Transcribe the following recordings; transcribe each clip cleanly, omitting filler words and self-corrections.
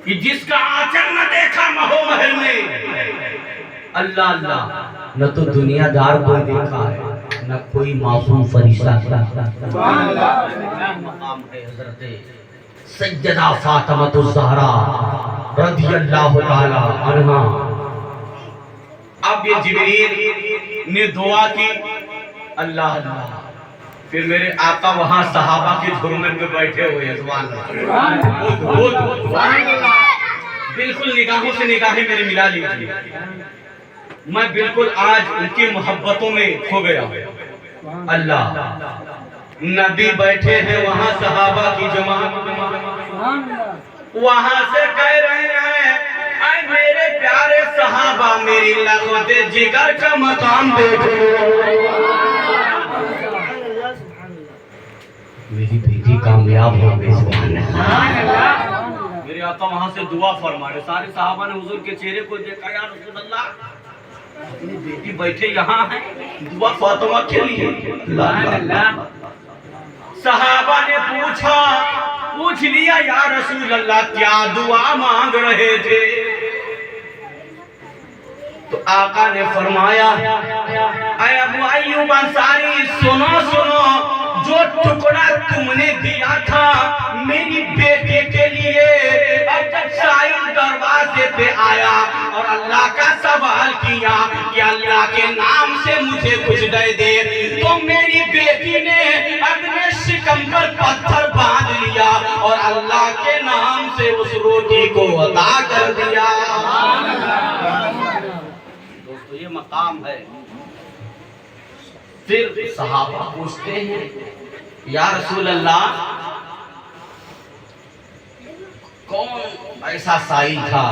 कि जिसका आंचल न देखा महो महल में, अल्लाह अल्लाह, न तो दुनियादार कोई देखा है न कोई मासूम फरिश्ता। मकाम है हजरत सैयदा फातिमा ज़हरा रज़ियल्लाहु ताला अन्हा। अब ये जिब्रील ने दुआ की, अल्लाह अल्लाह, फिर मेरे आका वहां सहाबा के झुरमन में बैठे हुए हैं। बिल्कुल निगाहों से निगाहें मेरी मिला लीजिए। मैं बिल्कुल आज उनकी मोहब्बतों में खो गया। अल्लाह, नबी बैठे हैं वहां सहाबा की जमात, वहां से कह रहे हैं, ऐ मेरे प्यारे सहाबा, मेरी लग़्वत जिगर का मकाम देखो। मेरी बेटी कामयाब हो गई। सुभान अल्लाह। मेरे आका वहां से दुआ फरमा रहे। सारे सहाबा ने हुजूर के चेहरे को देखा, या रसूल अल्लाह, अपनी बेटी बैठे यहाँ है, दुआ फातिमा के लिए। सहाबा ने पूछ लिया, या रसूल अल्लाह, क्या दुआ मांग रहे थे? तो आका ने फरमाया, ऐ अबू अय्यूब अंसारी, सुनो सुनो, जो टुकड़ा तुमने दिया था मेरी बेटी के लिए, अब जब साईं दरवाजे पे आया और अल्लाह का सवाल किया कि अल्लाह के नाम से मुझे कुछ दे दे, तो मेरी बेटी ने अपने शिकम पर पत्थर बांध लिया और अल्लाह के नाम से उस रोटी को अदा कर दिया। दोस्तों, ये मकाम है। फिर सहाबा पूछते हैं, या रसूल अल्लाह, कौन ऐसा साई था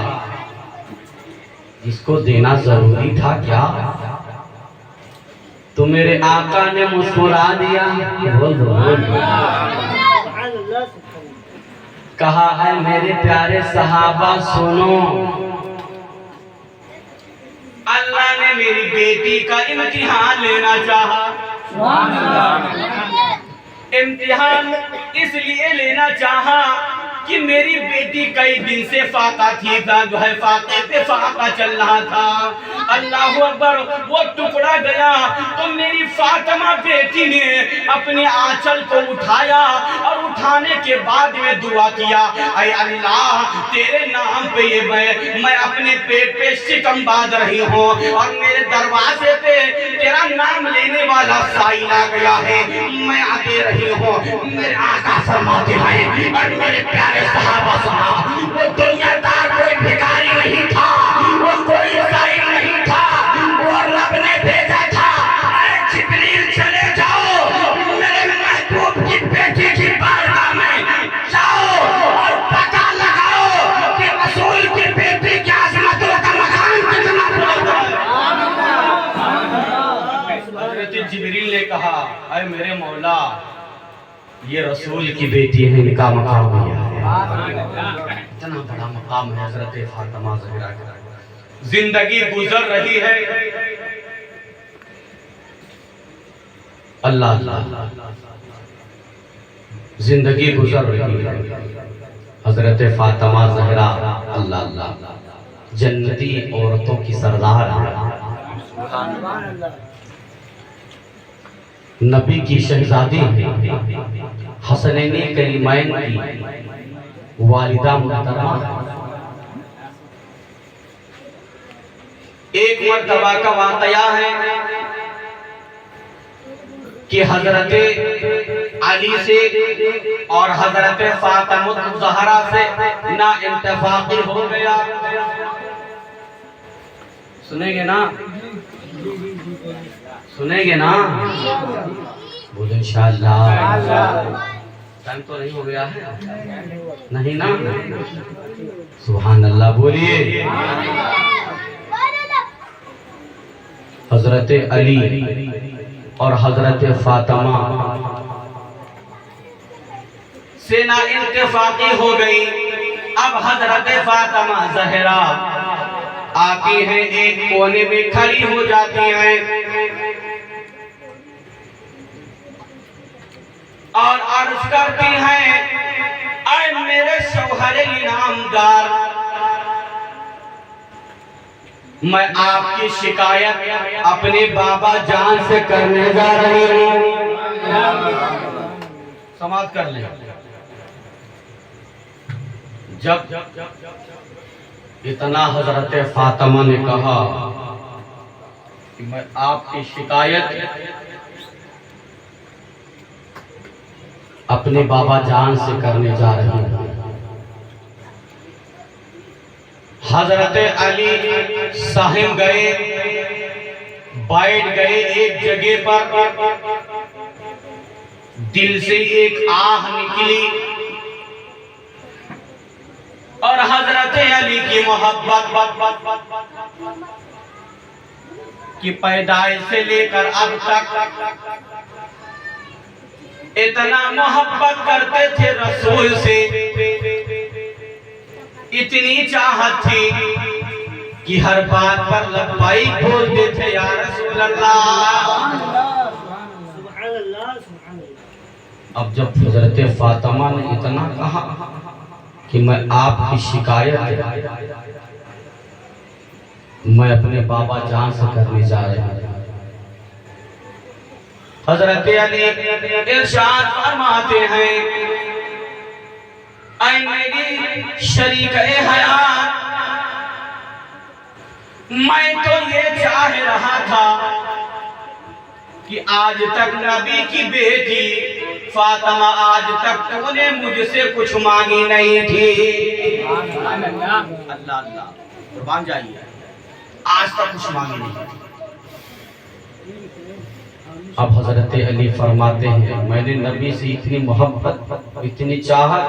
जिसको देना जरूरी था क्या? तो मेरे आका ने मुस्कुरा दिया, कहा है, मेरे प्यारे सहाबा सुनो, अल्लाह ने मेरी बेटी का इम्तिहान लेना चाहा। इम्तिहान इसलिए लेना चाहा कि मेरी बेटी कई दिन से फाका थी, जो है फाके पे फाका चल रहा था। अल्लाह अकबर, वो टुकड़ा गया तो मेरी फातिमा बेटी ने अपने आंचल को उठाया और उठाने के बाद में दुआ किया, ऐ अल्लाह, तेरे नाम पे ये मैं अपने पेट पे शिकम बांध रही हूँ और मेरे दरवाजे पे तेरा नाम लेने वाला साई आ गया है, मैं आते रही हूँ। मेरे आका फरमाते हैं, और मेरे प्यारे सहाबा सुना, वो दुनियादार कोई भिखारी नहीं था, वो कोई साई नहीं था, वो रब ने भेजा था, अरे जिब्रील चले जाओ मेरे महबूब की बेटी की बारगाह में, जाओ और पता लगाओ कि रसूल की बेटी की अज़मतों का मकाम कितना बुलंद है। हज़रत जिब्रील ने कहा, अरे मेरे मौला, ये रसूल की बेटी है, इनका मकाम दिया है। इतना बड़ा मकाम है हज़रत फातिमा ज़हरा का। जिंदगी गुजर रही है, अल्लाह अल्लाह, जिंदगी गुजर रही है, हज़रत फातिमा ज़हरा अल्लाह अल्लाह, जन्नती औरतों की सरदार है, नबी की शहजादी, हसनैनी करीमैन की वालिदा मुहतरमा। एक मर्तबा का वाकया है कि हजरत अली से और हजरत फातिमा ज़हरा से ना इंतफाक़ी हो गया। सुनेंगे ना, सुनेंगे ना, बोलो इंशाअल्लाह। टाइम तो नहीं हो गया है, नहीं ना? सुभान अल्लाह, बोलिए। हजरत अली और हजरत फातिमा से ना इंतफाक़ी हो गई। अब हजरत फातिमा ज़हरा आती हैं, एक कोने में खड़ी हो जाती हैं और अर्ज करती हैं, ऐ मेरे शौहर इनाम ताबीदार, मैं आपकी शिकायत अपने बाबा जान से करने जा रही हूँ। समाप्त कर ले। जब इतना हजरत फातिमा ने कहा कि मैं आपकी शिकायत अपने बाबा जान से करने जा रही हूँ, हजरत अली साहिब गए, बैठ गए एक जगह पर। दिल से एक आह निकली और हजरत अली की मोहब्बत की पैदाइश से लेकर अब तक इतना मोहब्बत करते थे रसूल से, इतनी चाहत थी कि हर बात पर लब्बाइक बोलते थे, या रसूल अल्लाह। अब जब हजरत फातिमा ने इतना कहा कि मैं आपकी शिकायत मैं अपने बाबा जान से करने जा रही हूँ, हजरत अली इरशाद फरमाते हैं, ऐ मेरी शरीके हयात, मैं तो ये चाह रहा था कि आज तक नबी की बेटी फातिमा आज तक तूने मुझसे कुछ मांगी नहीं थी। अल्लाह अल्लाह कुर्बान जाइए, आज तक कुछ मांगी नहीं। अब हजरत अली फरमाते हैं, मैंने नबी से इतनी मोहब्बत, इतनी चाहत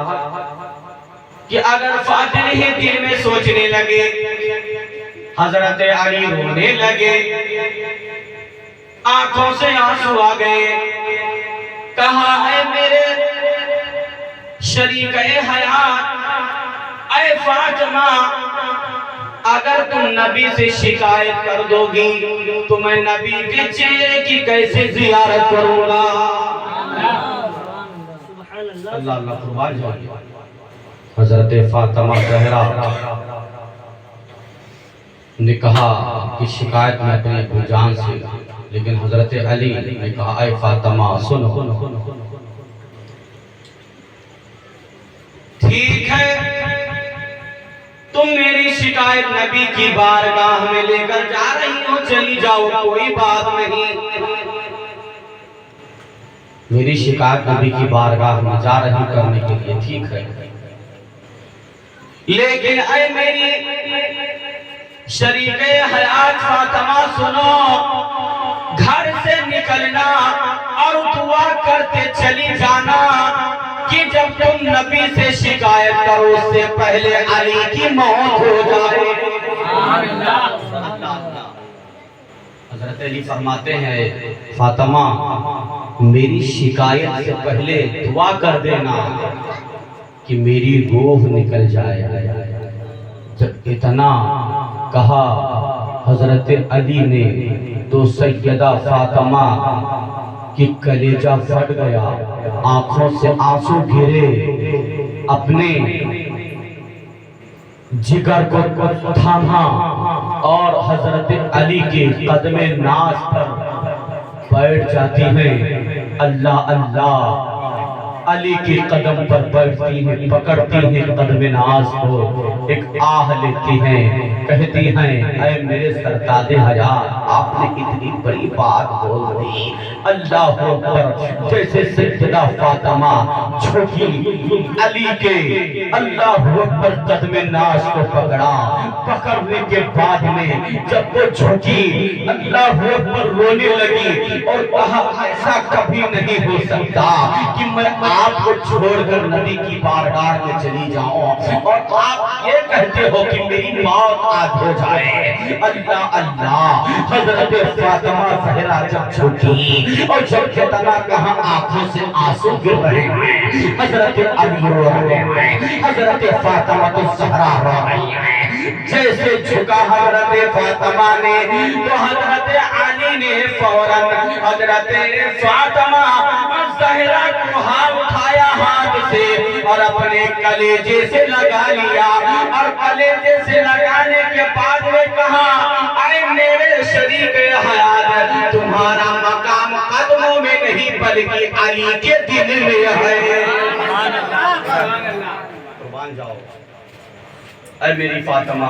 कि अगर फातिमा ही दिल में सोचने लगे, हजरत अली रोने लगे, आंखों से आंसू आ गए। कहा है मेरे शरीके हयात, ऐ फातिमा, अगर तुम नबी से शिकायत कर दोगी तो मैं नबी के चेहरे की कैसे जियारत करूंगा। अल्लाह अल्लाह कुर्बान जाइए। हजरत फातिमा ज़हरा ने कहा कि शिकायत मैं अपने अबू जान से, लेकिन हजरत अली ने कहा, ऐ फातिमा सुनो, ठीक है तुम मेरी शिकायत नबी की बारगाह में लेकर जा रही हो, चली जाओ, कोई बात नहीं। मेरी शिकायत नबी की बारगाह में जा रही करने के लिए, ठीक है, लेकिन ऐ मेरी शरीके हयात फातिमा सुनो, घर से निकलना और दुआ करते चली जाना कि जब तुम नबी से शिकायत करो उससे पहले अली की मौत हो जाए। हजरत अली फरमाते हैं, फातिमा मेरी शिकायत से पहले दुआ कर देना कि मेरी रूह निकल जाए। जब इतना कहा हजरत अली ने तो सैयदा फातिमा की कलेजा फट गया, आंखों से आंसू गिरे, अपने जिगर को थामा और हजरत अली के कदमे नाज पर बैठ जाती हैं। अल्लाह अल्लाह अली के कदम पर बैठती हैं, पकड़ती हैं कदम नाज को, एक आह लेती हैं, कहती हैं, ऐ मेरे सरताजे हयात, आपने इतनी बड़ी बात बोल दी। अल्लाह अकबर। जैसे सैयदा फातिमा झुकी अली के अल्लाह अकबर कदम नाज को पकड़ा, पकड़ने के बाद में जब वो झुकी अल्लाह अकबर रोने लगी और कहा, ऐसा कभी नहीं हो सकता कि मैं आपको छोड़कर नबी की बारगाह में चली जाऊं और आप ये कहते हो कि मेरी मौत आज हो जाए। अल्लाह अल्लाह। हजरत फातिमा ज़हरा जब झुकी और जब कितना कहा आंखों से आंसू गिर रहे हैं, हजरत अली रो रहे हैं, हजरत फातिमा तो ज़हरा रो रही है। जैसे झुका हजरत फातिमा ने तो हजरत अली ने फौरन हजरत फातिमा ज़हरा को हाथ उठाया उठाया हाथ से और अपने कलेजे से लगा लिया, और कलेजे से लगाने के बाद में कहा, अरे मेरे शरीक हयात, तुम्हारा मकाम कदमों में नहीं बल्कि अली के दिल में है। कुर्बान जाओ, अरे मेरी फातिमा,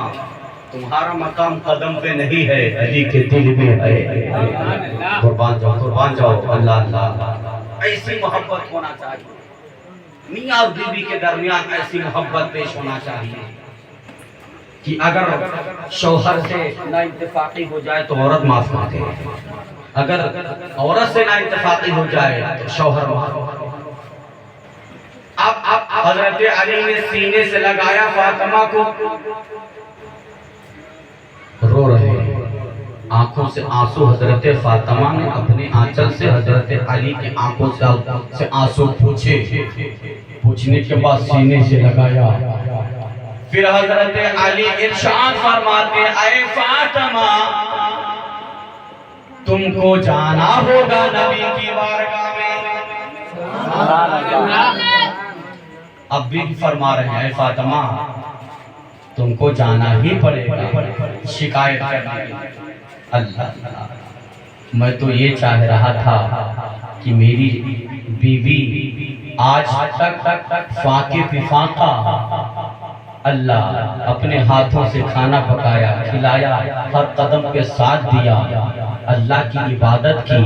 तुम्हारा मकाम कदम पे नहीं है, अली के दिल में है। कुर्बान जाओ, कुर्बान जाओ। अल्लाह अल्लाह। ऐसी मोहब्बत होना चाहिए, मियाँ और बीवी के दरमियान ऐसी मोहब्बत पेश होना चाहिए कि अगर शौहर से ना इत्तेफाकी हो जाए तो औरत माफ ना दे, अगर औरत से ना इत्तेफाकी हो जाए तो शौहर माफ। अब हजरत अली ने सीने से लगाया फातिमा को, रो रहे आंखों से आंसू। हजरत फातिमा ने अपने आंचल से हजरत अली की आंखों से आंसू पूछने के बाद सीने से लगाया। फिर हजरत अली इरशाद फरमाते, ऐ फातिमा, तुमको जाना होगा नबी की बारगाह में। अब भी फरमा रहे हैं, फातिमा तुमको जाना ही पड़ेगा शिकायत करने। अल्लाह, मैं तो ये चाह रहा था कि मेरी बीवी आज तक फाके फिफाका, अल्लाह अपने हाथों से खाना पकाया, खिलाया, हर कदम पे साथ दिया, अल्लाह की इबादत की।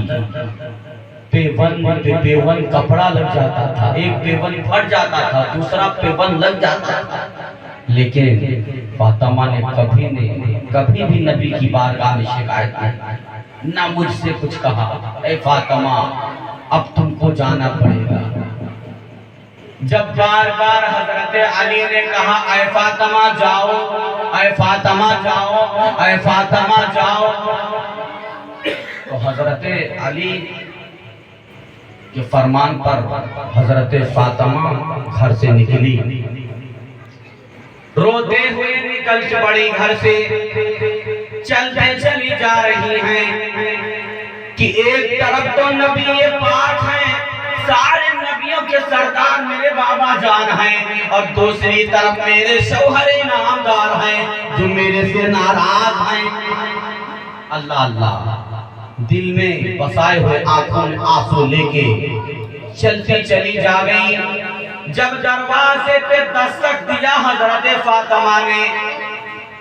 पेवन कपड़ा लग जाता था, एक पेवन फट जाता था, दूसरा पेवन लग जाता था, लेकिन फातिमा ने कभी भी नबी की बारगाह में शिकायत नहीं, ना मुझसे कुछ कहा। ऐ फातिमा, अब तुमको जाना पड़ेगा। जब बार बार हजरत अली ने कहा, ऐ फातिमा जाओ, ऐ फातिमा जाओ, ऐ फातिमा जाओ, तो हजरत अली के फरमान पर हजरत फातिमा घर से निकली, रोते हुए निकल पड़ी घर से। चलते चली जा रही हैं कि एक तरफ तो नबी पाक हैं, सारे नबियों के सरदार मेरे बाबा जान हैं, और दूसरी तरफ मेरे शौहरे नामदार हैं जो मेरे से नाराज हैं। अल्लाह अल्लाह, दिल में बसाए हुए आंखों में आंसू लेके चलती चली जा गई। जब दरवाजे पे दस्तक दिया हजरत फातिमा ने,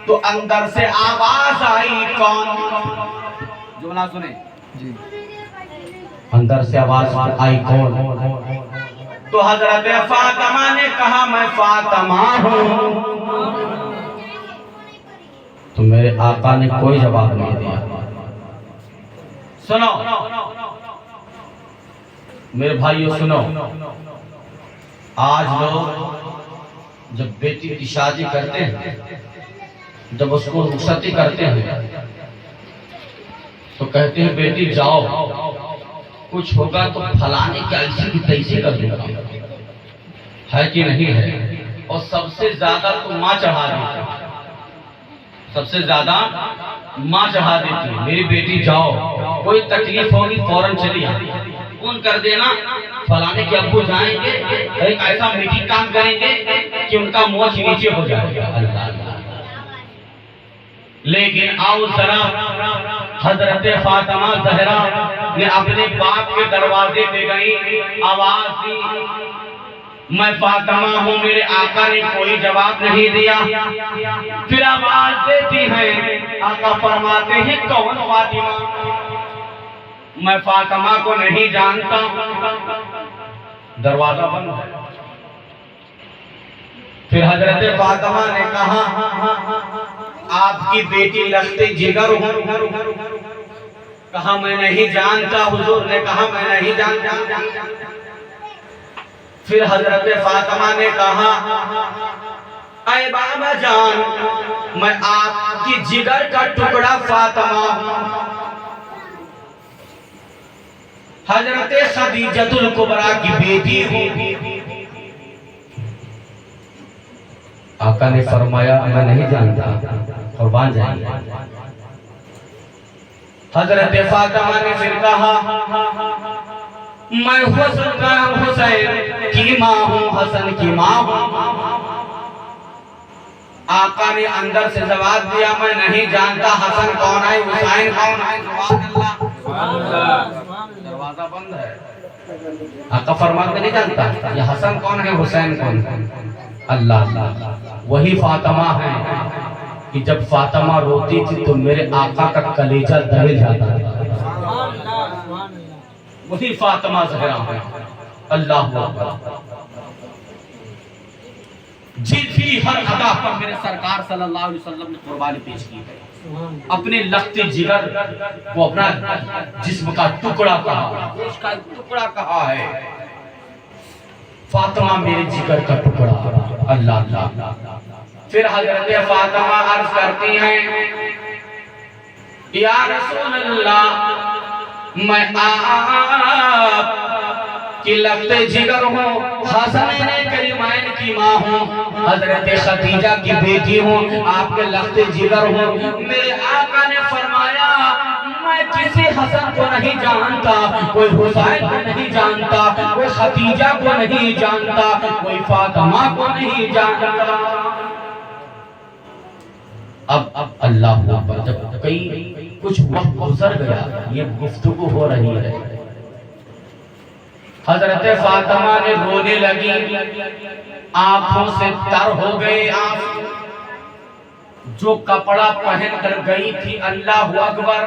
तो अंदर से आवाज आई, कौन? जो ना सुने जी, अंदर से आवाज आई, कौन? तो हजरत फातिमा ने कहा, मैं फातिमा हूँ। तो मेरे आका ने कोई जवाब नहीं दिया। सुनो मेरे भाइयों, सुनो, आज लोग जब बेटी की शादी करते हैं, जब उसको रुखसती करते हैं, तो कहते हैं बेटी जाओ, कुछ होगा तो फलाने के ऐसे की तैसे कर दूंगा, है कि नहीं है? और सबसे ज्यादा तो माँ चढ़ा देती, सबसे ज्यादा माँ चढ़ा देती। मेरी बेटी जाओ, कोई तकलीफ होगी फौरन चली आती, फोन कर देना, फलाने के अब्बू जाएंगे, एक ऐसा मीटिंग काम करेंगे कि उनका मोच नीचे हो जाएगा। लेकिन आओ जरा, हजरत फातिमा ज़हरा ने अपने बाप के दरवाजे पे गई, आवाज दी, मैं फातिमा हूँ। मेरे आका ने कोई जवाब नहीं दिया। फिर आवाज देती है, आका फरमाते हैं, कौन फातिमा? मैं फातिमा को नहीं जानता। दरवाजा बंद है। फिर हजरत फातिमा ने कहा, आपकी बेटी लगते जिगर हूँ। कहा मैं नहीं जानता। हुजूर ने कहा मैं नहीं जानता। फिर हजरत फातिमा ने कहा, ऐ बाबा जान, मैं आपकी जिगर का टुकड़ा फातिमा हूँ। हजरत खदीजतुल कुबरा की बेटी हूँ। आका ने फरमाया मैं नहीं जानता, कुर्बान जाइए। हजरत फातिमा ने फिर कहा, मैं हुसैन की माँ हूँ, हसन की माँ हूँ। आका ने अंदर से जवाब दिया, मैं नहीं जानता हसन कौन है, हुसैन कौन है। दरवाजा बंद है। आका फरमाते नहीं जानता ये हसन कौन है, हुसैन कौन है। अल्लाह वही फातिमा है कि जब फातिमा रोती थी तो मेरे आका का कलेजा दहल जाता था। वही फातिमा ज़हरा है। अल्लाह अकबर। जिसकी हर अदा पर मेरे सरकार सल्लल्लाहु अलैहि वसल्लम ने कुर्बानी पेश की है। अपने लख्ते जिगर को अपना जिस्म का टुकड़ा कहा, उसका टुकड़ा कहा है। फातिमा मेरे जिगर का टुकड़ा। अल्लाह अल्लाह। फिर हजरत फातिमा अर्ज करती हैं, या रसूल अल्लाह, मैं आप कि लफ्ते जिगर हूँ, हसनैन करीमैन की माँ हूँ, हजरत खदीजा की बेटी हूँ, आपके लफ्ते जिगर हूँ। मेरे आका ने फरमाया, मैं किसी हसन को नहीं जानता, कोई हुसैन को नहीं जानता, कोई खदीजा को नहीं जानता, कोई फातिमा को नहीं जानता। अब अल्लाह अकबर, जब कई कुछ वक्त गुजर गया, ये गुफ्तगू हो रही है। हजरत फातिमा ने रोने लगी, आंखों से तर हो गए आंसू। जो कपड़ा पहन कर गई थी, अल्लाह अकबर।